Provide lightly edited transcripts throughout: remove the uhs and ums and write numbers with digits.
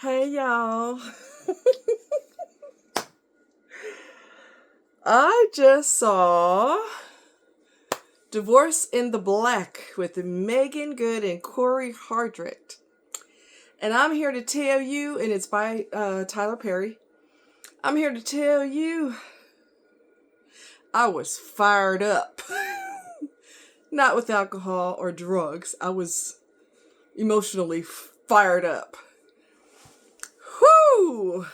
Hey y'all. I just saw Divorce in the Black with Megan Good and Corey Hardrict. And I'm here to tell you, and it's by Tyler Perry. I'm here to tell you I was fired up. Not with alcohol or drugs. I was emotionally fired up. Whoo!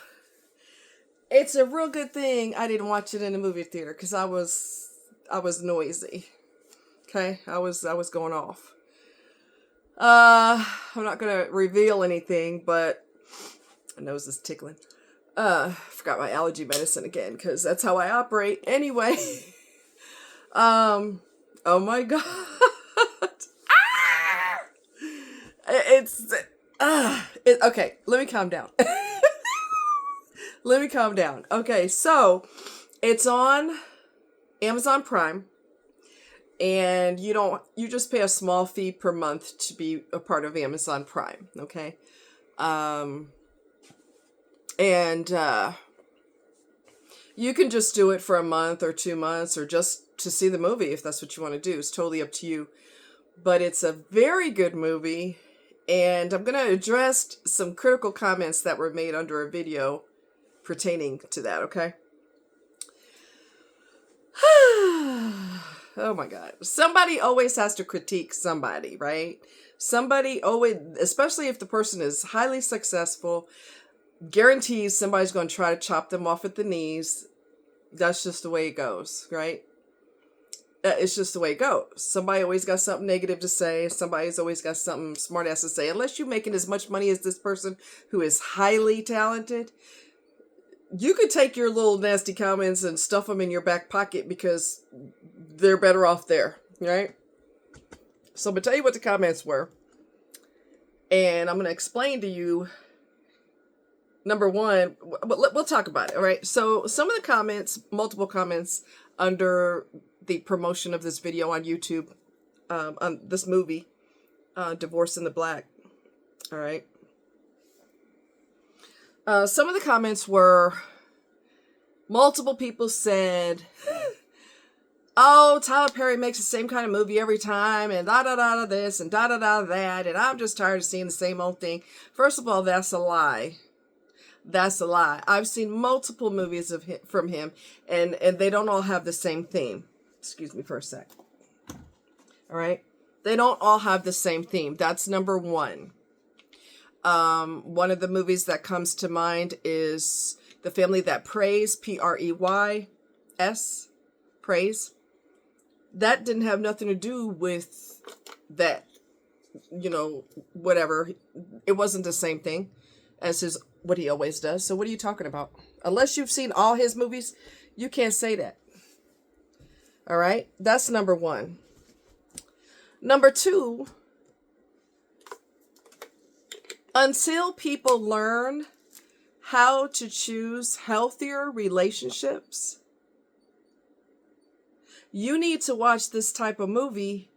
It's a real good thing I didn't watch it in the movie theater because I was noisy. Okay, I was going off. I'm not gonna reveal anything, but my nose is tickling. Forgot my allergy medicine again because that's how I operate. Anyway, oh my god, it's okay. Let me calm down. Let me calm down. Okay, so it's on Amazon Prime, and you just pay a small fee per month to be a part of Amazon Prime. Okay, and you can just do it for a month or 2 months, or just to see the movie if that's what you want to do. It's totally up to you. But it's a very good movie, and I'm gonna address some critical comments that were made under a video pertaining to that, okay? Oh my god. Somebody always has to critique somebody, right? Somebody always, especially if the person is highly successful, guarantees somebody's going to try to chop them off at the knees. That's just the way it goes, right? It's just the way it goes. Somebody always got something negative to say. Somebody's always got something smart ass to say. Unless you're making as much money as this person who is highly talented, you could take your little nasty comments and stuff them in your back pocket because they're better off there, right? So I'm going to tell you what the comments were. And I'm going to explain to you, number one, we'll talk about it, all right? So some of the comments, multiple comments under the promotion of this video on YouTube, on this movie, Divorce in the Black, all right? Some of the comments were, multiple people said, oh, Tyler Perry makes the same kind of movie every time, and da-da-da-da this, and da-da-da that, and I'm just tired of seeing the same old thing. First of all, that's a lie. That's a lie. I've seen multiple movies from him, and they don't all have the same theme. Excuse me for a sec. All right? They don't all have the same theme. That's number one. One of the movies that comes to mind is The Family That Prays, P-R-E-Y-S, Prays. That didn't have nothing to do with that, whatever. It wasn't the same thing as what he always does. So what are you talking about? Unless you've seen all his movies, you can't say that. All right? That's number one. Number two, until people learn how to choose healthier relationships, you need to watch this type of movie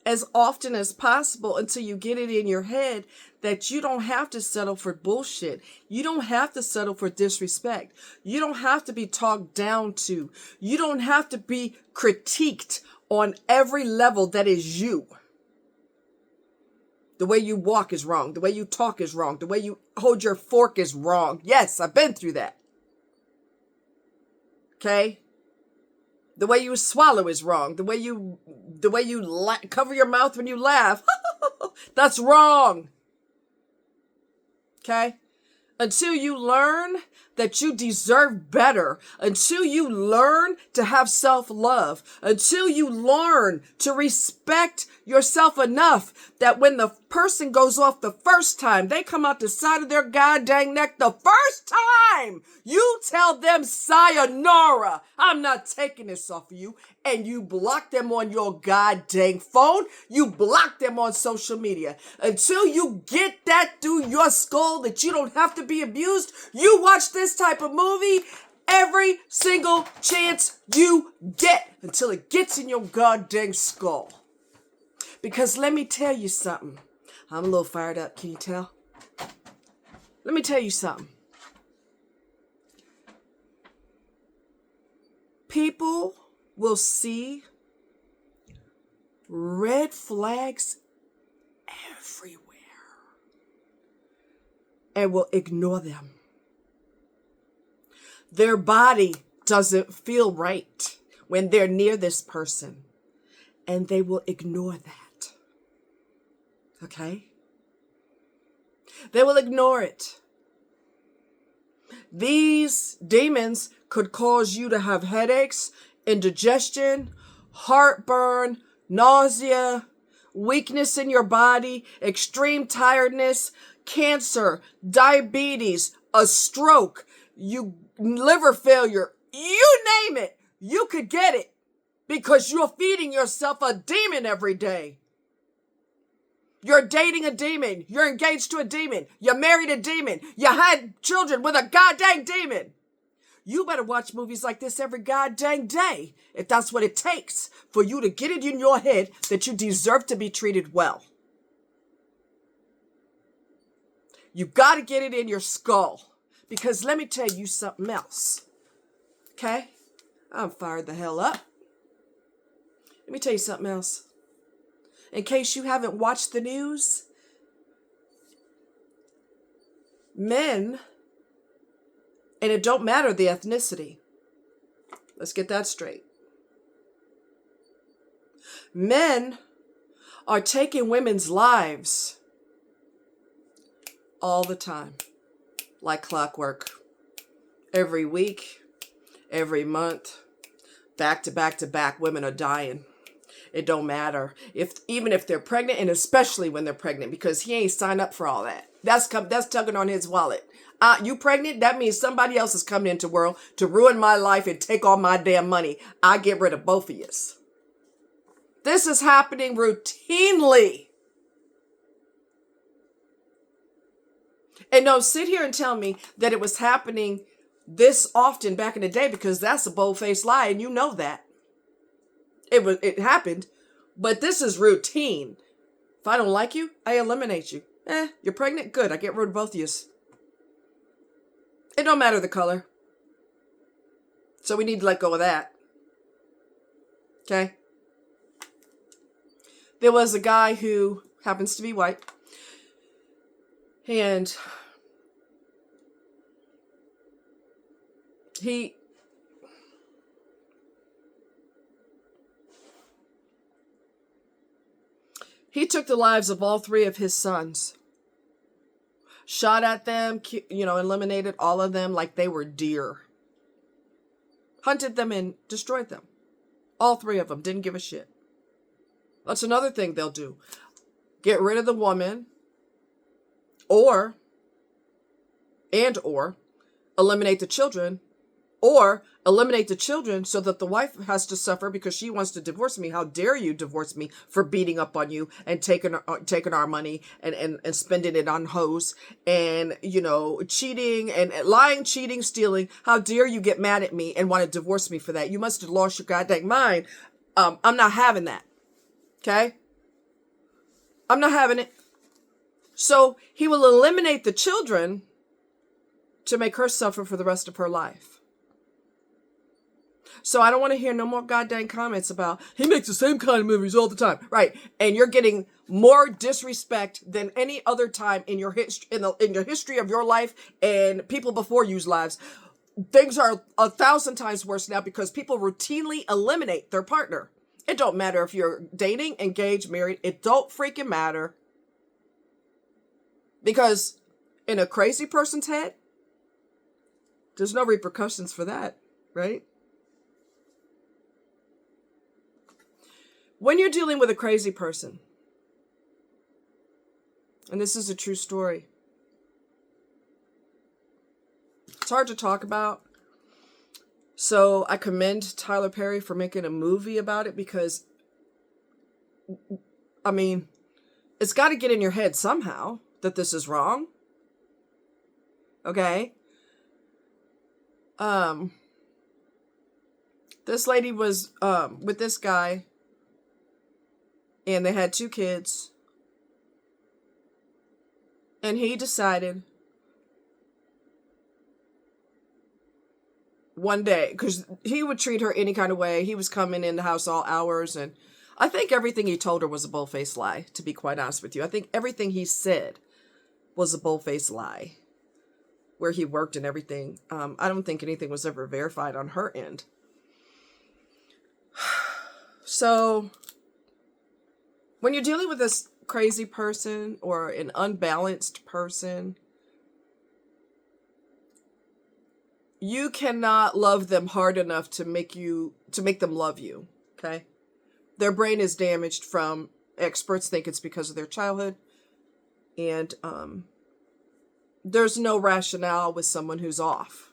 as often as possible until you get it in your head that you don't have to settle for bullshit. You don't have to settle for disrespect. You don't have to be talked down to. You don't have to be critiqued on every level that is you. The way you walk is wrong. The way you talk is wrong. The way you hold your fork is wrong. Yes, I've been through that. Okay? The way you swallow is wrong. The way you cover your mouth when you laugh, that's wrong. Okay? Until you learn that you deserve better, until you learn to have self-love, until you learn to respect yourself enough that when the person goes off the first time, they come out the side of their goddamn neck the first time, you tell them sayonara. I'm not taking this off of you. And you block them on your goddamn phone. You block them on social media. Until you get that through your skull that you don't have to be abused, you watch this type of movie every single chance you get until it gets in your goddamn skull. Because let me tell you something. I'm a little fired up. Can you tell? Let me tell you something. People will see red flags everywhere and will ignore them. Their body doesn't feel right when they're near this person, and they will ignore that. Okay? They will ignore it. These demons could cause you to have headaches, indigestion, heartburn, nausea, weakness in your body, extreme tiredness, cancer, diabetes, a stroke, liver failure, you name it. You could get it because you're feeding yourself a demon every day. You're dating a demon. You're engaged to a demon. You married a demon. You had children with a goddamn demon. You better watch movies like this every goddamn day if that's what it takes for you to get it in your head that you deserve to be treated well. You got to get it in your skull, because let me tell you something else. Okay? I'm fired the hell up. Let me tell you something else. In case you haven't watched the news, men, and it don't matter the ethnicity. Let's get that straight. Men are taking women's lives all the time, like clockwork. Every week, every month, back to back to back, women are dying. It don't matter even if they're pregnant, and especially when they're pregnant, because he ain't signed up for all that. That's tugging on his wallet. You pregnant? That means somebody else is coming into the world to ruin my life and take all my damn money. I get rid of both of you. This is happening routinely. And don't sit here and tell me that it was happening this often back in the day, because that's a bold-faced lie, and you know that. It happened, but this is routine. If I don't like you, I eliminate you. You're pregnant? Good, I get rid of both of you. It don't matter the color. So we need to let go of that. Okay? There was a guy who happens to be white, and he took the lives of all three of his sons. Shot at them, eliminated all of them like they were deer. Hunted them and destroyed them. All three of them. Didn't give a shit. That's another thing they'll do. Get rid of the woman, or eliminate the children, or eliminate the children so that the wife has to suffer because she wants to divorce me. How dare you divorce me for beating up on you and taking our money and spending it on hoes and, cheating and lying, cheating, stealing. How dare you get mad at me and want to divorce me for that? You must have lost your goddamn mind. I'm not having that. Okay? I'm not having it. So he will eliminate the children to make her suffer for the rest of her life. So I don't want to hear no more goddamn comments about he makes the same kind of movies all the time. Right. And you're getting more disrespect than any other time in your history, in your history of your life and people before you's lives. Things are 1,000 times worse now because people routinely eliminate their partner. It don't matter if you're dating, engaged, married. It don't freaking matter. Because in a crazy person's head, there's no repercussions for that, right? When you're dealing with a crazy person, and this is a true story, it's hard to talk about. So I commend Tyler Perry for making a movie about it because, it's got to get in your head somehow that this is wrong. Okay? This lady was with this guy, and they had 2 kids. And he decided one day, because he would treat her any kind of way. He was coming in the house all hours, and I think everything he told her was a bull-faced lie, to be quite honest with you. I think everything he said was a bull-faced lie, where he worked and everything. I don't think anything was ever verified on her end. So, when you're dealing with this crazy person or an unbalanced person, you cannot love them hard enough to make them love you, okay? Their brain is damaged from, experts think it's because of their childhood, and there's no rationale with someone who's off.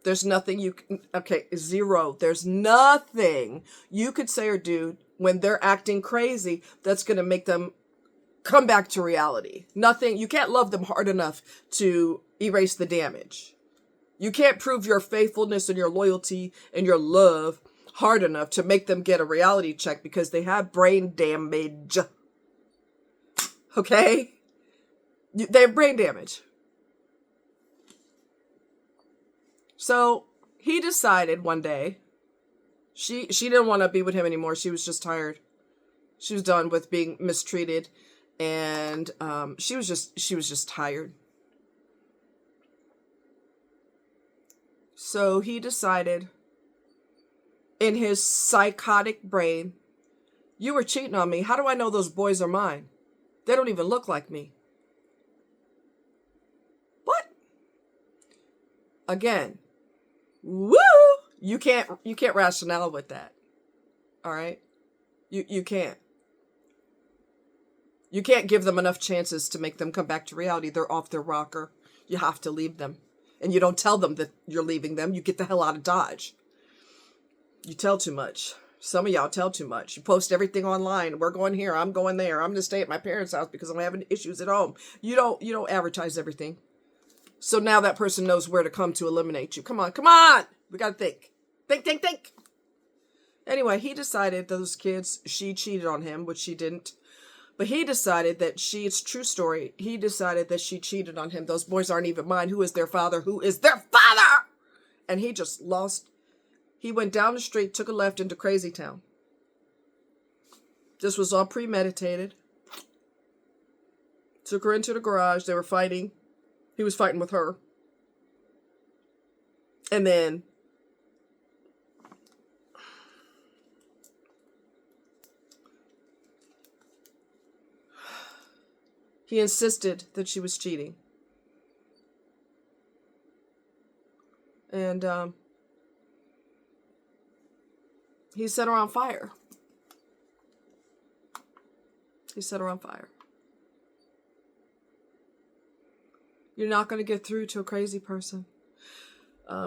There's nothing you can, okay, zero. There's nothing you could say or do when they're acting crazy that's going to make them come back to reality. Nothing. You can't love them hard enough to erase the damage. You can't prove your faithfulness and your loyalty and your love hard enough to make them get a reality check because they have brain damage. Okay? They have brain damage. So he decided one day, she didn't want to be with him anymore. She was just tired. She was done with being mistreated, and she was just tired. So he decided, in his psychotic brain, you were cheating on me. How do I know those boys are mine? They don't even look like me. What? Again, woo! You can't rationale with that. All right? You can't. You can't give them enough chances to make them come back to reality. They're off their rocker. You have to leave them. And you don't tell them that you're leaving them. You get the hell out of Dodge. You tell too much. Some of y'all tell too much. You post everything online. We're going here. I'm going there. I'm going to stay at my parents' house because I'm having issues at home. You don't advertise everything. So now that person knows where to come to eliminate you. Come on. We got to think. Think. Anyway, he decided those kids, she cheated on him, which she didn't. But he decided that it's true story. He decided that she cheated on him. Those boys aren't even mine. Who is their father? Who is their father? And he just lost. He went down the street, took a left into Crazy Town. This was all premeditated. Took her into the garage. They were fighting. He was fighting with her. And then he insisted that she was cheating. And he set her on fire. You're not going to get through to a crazy person.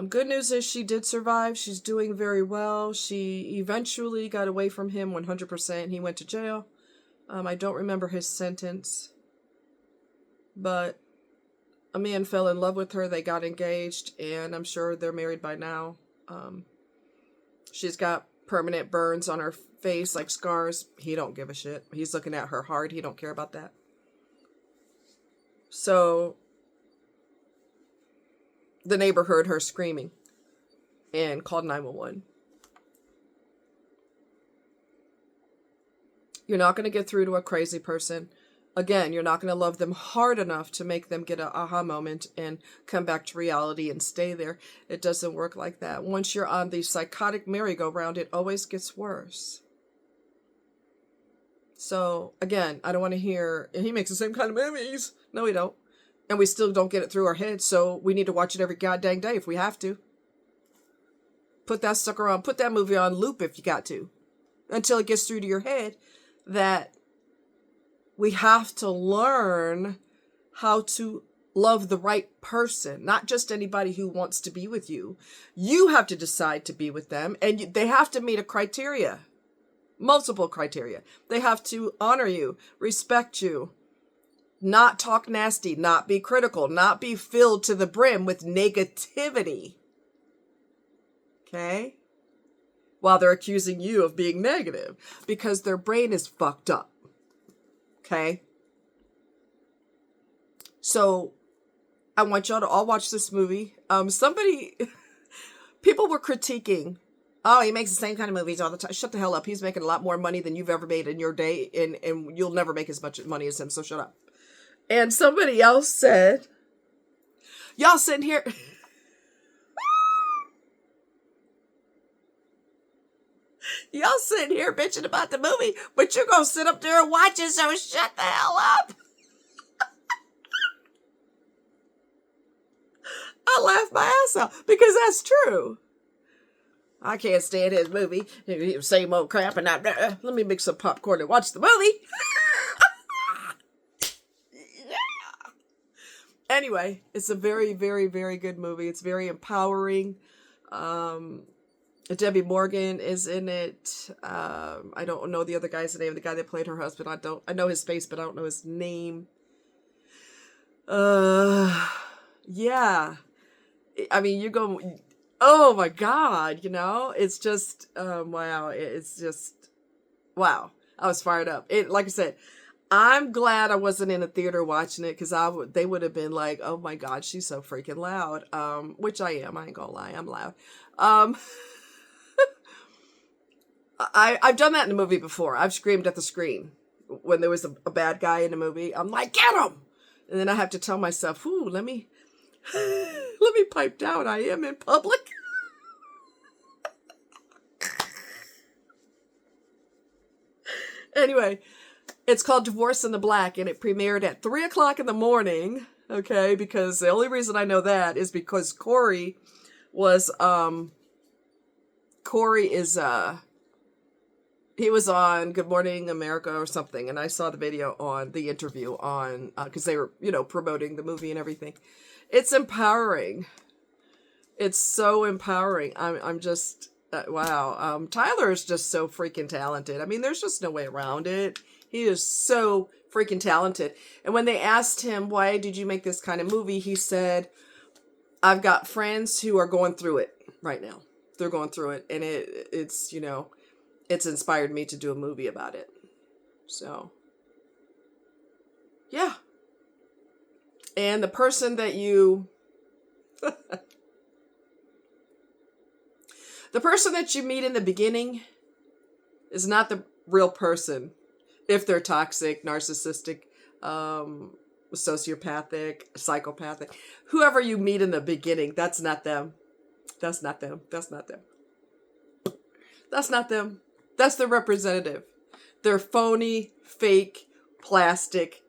Good news is she did survive. She's doing very well. She eventually got away from him 100%. He went to jail. I don't remember his sentence. But a man fell in love with her. They got engaged, and I'm sure they're married by now. She's got permanent burns on her face, like scars. He don't give a shit. He's looking at her hard. He don't care about that. So the neighbor heard her screaming and called 911. You're not going to get through to a crazy person. Again, you're not going to love them hard enough to make them get an aha moment and come back to reality and stay there. It doesn't work like that. Once you're on the psychotic merry-go-round, it always gets worse. So, again, I don't want to hear, and he makes the same kind of movies. No, we don't. And we still don't get it through our heads, so we need to watch it every goddamn day if we have to. Put that sucker on, put that movie on loop if you got to. Until it gets through to your head that we have to learn how to love the right person, not just anybody who wants to be with you. You have to decide to be with them, and they have to meet a criteria, multiple criteria. They have to honor you, respect you, not talk nasty, not be critical, not be filled to the brim with negativity. Okay? While they're accusing you of being negative, because their brain is fucked up. Okay? So, I want y'all to all watch this movie. Somebody People were critiquing, oh, he makes the same kind of movies all the time. Shut the hell up. He's making a lot more money than you've ever made in your day, and you'll never make as much money as him, so shut up. And somebody else said, y'all sitting here... Y'all sitting here bitching about the movie, but you're going to sit up there and watch it, so shut the hell up. I laughed my ass off because that's true. I can't stand his movie. Same old crap, and let me make some popcorn and watch the movie. Yeah. Anyway, it's a very, very, very good movie. It's very empowering. Debbie Morgan is in it. I don't know the other guy's name. The guy that played her husband. I know his face, but I don't know his name. Yeah. I mean, you go, oh my God, it's just, wow. It's just, wow. I was fired up. Like I said, I'm glad I wasn't in a theater watching it, because they would have been like, oh my God, she's so freaking loud. Which I am. I ain't gonna lie. I'm loud. I've done that in a movie before. I've screamed at the screen when there was a bad guy in the movie. I'm like, get him! And then I have to tell myself, ooh, let me pipe down. I am in public. Anyway, it's called Divorce in the Black, and it premiered at 3:00 in the morning. Okay, because the only reason I know that is because Corey is he was on Good Morning America or something, and I saw the video on the interview on, because they were, promoting the movie and everything. It's empowering. It's so empowering. I'm just, wow. Tyler is just so freaking talented. I mean, there's just no way around it. He is so freaking talented. And when they asked him, why did you make this kind of movie? He said, I've got friends who are going through it right now. They're going through it, and it's it's inspired me to do a movie about it. So, yeah. And the person that you... the person that you meet in the beginning is not the real person. If they're toxic, narcissistic, sociopathic, psychopathic. Whoever you meet in the beginning, that's not them. That's not them. That's not them. That's not them. That's the representative. They're phony, fake, plastic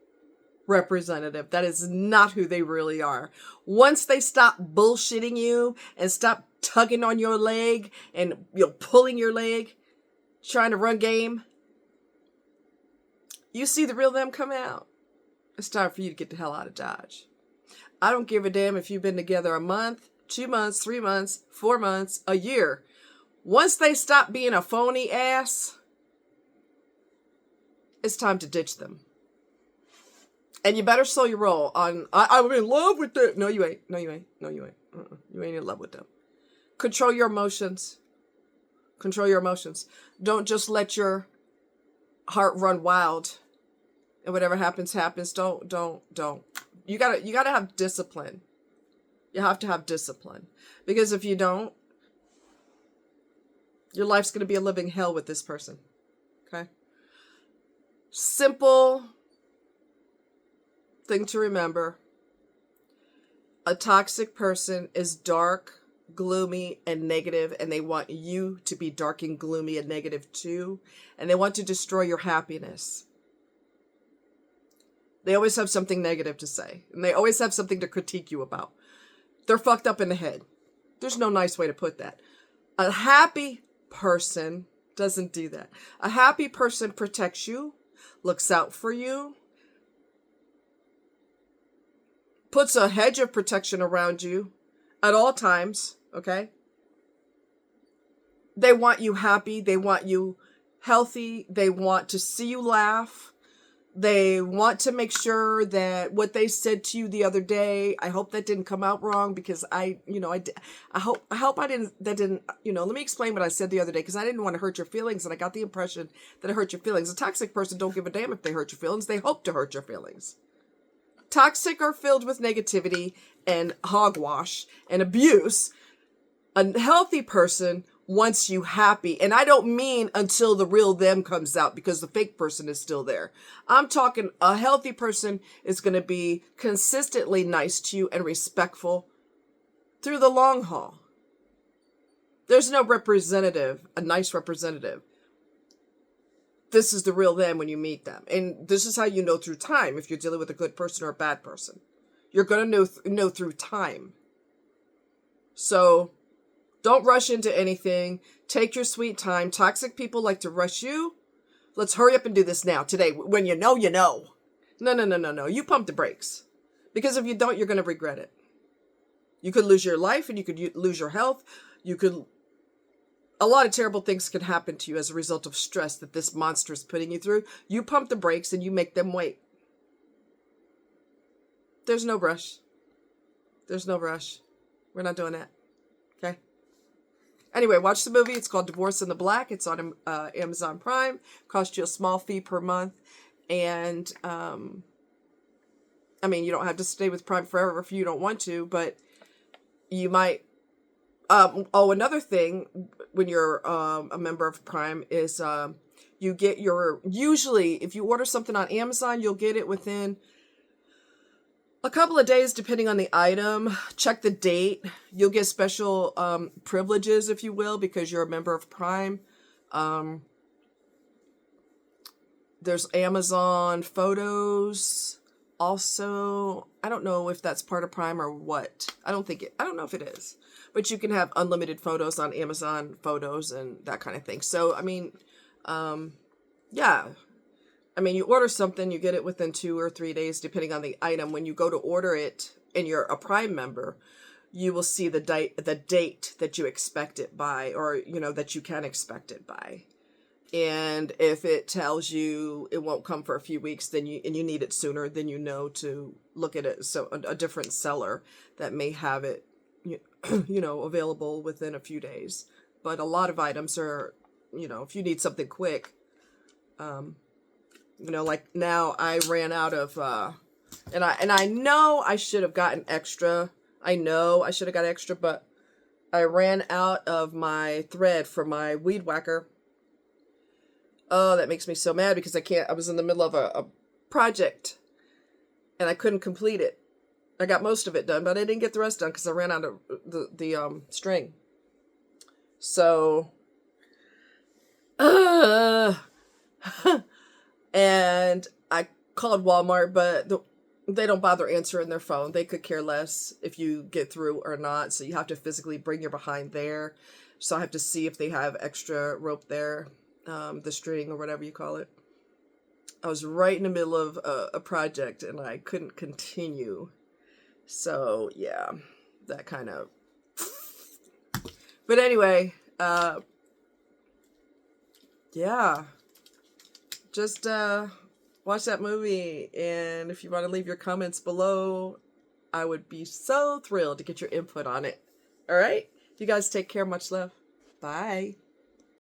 representative. That is not who they really are. Once they stop bullshitting you and stop tugging on your leg and pulling your leg, trying to run game, you see the real them come out. It's time for you to get the hell out of Dodge. I don't give a damn if you've been together a month, 2 months, 3 months, 4 months, a year. Once they stop being a phony ass, it's time to ditch them. And you better slow your roll on, I'm in love with them. No, you ain't. No, you ain't. No, you ain't. You ain't in love with them. Control your emotions. Control your emotions. Don't just let your heart run wild. And whatever happens, happens. Don't. You gotta have discipline. You have to have discipline. Because if you don't, your life's going to be a living hell with this person. Okay? Simple thing to remember. A toxic person is dark, gloomy, and negative, and they want you to be dark and gloomy and negative too. And they want to destroy your happiness. They always have something negative to say. And they always have something to critique you about. They're fucked up in the head. There's no nice way to put that. A happy person doesn't do that. A happy person protects you, looks out for you, puts a hedge of protection around you at all times, okay? They want you happy. They want you healthy. They want to see you laugh. They want to make sure that what they said to you the other day, I hope that didn't come out wrong, because I hope I didn't, let me explain what I said the other day, because I didn't want to hurt your feelings, and I got the impression that it hurt your feelings. A toxic person don't give a damn if they hurt your feelings. They hope to hurt your feelings. Toxic are filled with negativity and hogwash and abuse. A healthy person wants you happy. And I don't mean until the real them comes out, because the fake person is still there. I'm talking a healthy person is going to be consistently nice to you and respectful through the long haul. There's no representative, a nice representative. This is the real them when you meet them. And this is how you know through time if you're dealing with a good person or a bad person. You're going to know through time. So don't rush into anything. Take your sweet time. Toxic people like to rush you. Let's hurry up and do this now, today. When you know, you know. No. You pump the brakes. Because if you don't, you're going to regret it. You could lose your life and you could lose your health. A lot of terrible things can happen to you as a result of stress that this monster is putting you through. You pump the brakes and you make them wait. There's no rush. There's no rush. We're not doing that. Okay? Anyway, watch the movie. It's called Divorce in the Black. It's on Amazon Prime. Costs you a small fee per month. And, you don't have to stay with Prime forever if you don't want to, but you might. Another thing when you're a member of Prime is you get usually if you order something on Amazon, you'll get it within a couple of days, depending on the item. Check the date. You'll get special privileges, if you will, because you're a member of Prime. There's Amazon Photos. Also, I don't know if that's part of Prime or what. I don't know if it is. But you can have unlimited photos on Amazon Photos and that kind of thing. So, yeah. You order something, you get it within 2 or 3 days, depending on the item. When you go to order it and you're a Prime member, you will see the date that you expect it by, or, that you can expect it by. And if it tells you it won't come for a few weeks, then you need it sooner, then you know to look at it. So a different seller that may have it, available within a few days. But a lot of items are, if you need something quick, like now I ran out of, and I know I should have gotten extra. I know I should have got extra, but I ran out of my thread for my weed whacker. Oh, that makes me so mad because I was in the middle of a project and I couldn't complete it. I got most of it done, but I didn't get the rest done because I ran out of the string. So, and I called Walmart, but they don't bother answering their phone. They could care less if you get through or not. So you have to physically bring your behind there. So I have to see if they have extra rope there, the string or whatever you call it. I was right in the middle of a project and I couldn't continue. So, yeah, that kind of. But anyway, yeah, just watch that movie. And if you want to leave your comments below, I would be so thrilled to get your input on it. All right? You guys take care. Much love. Bye.